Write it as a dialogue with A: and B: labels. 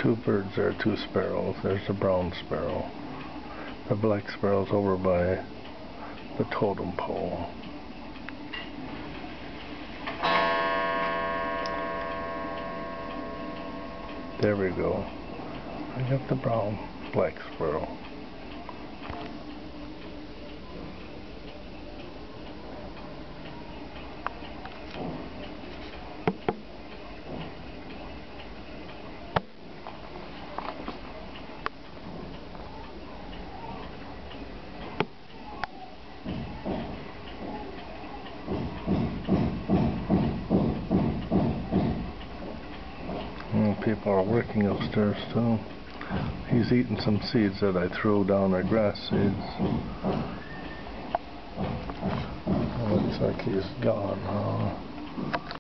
A: Two birds there, two sparrows. There's the brown sparrow. The black sparrow's over by the totem pole. There we go. I got the brown black sparrow. People are working upstairs too. He's eating some seeds that I threw down there, grass seeds. Looks like he's gone.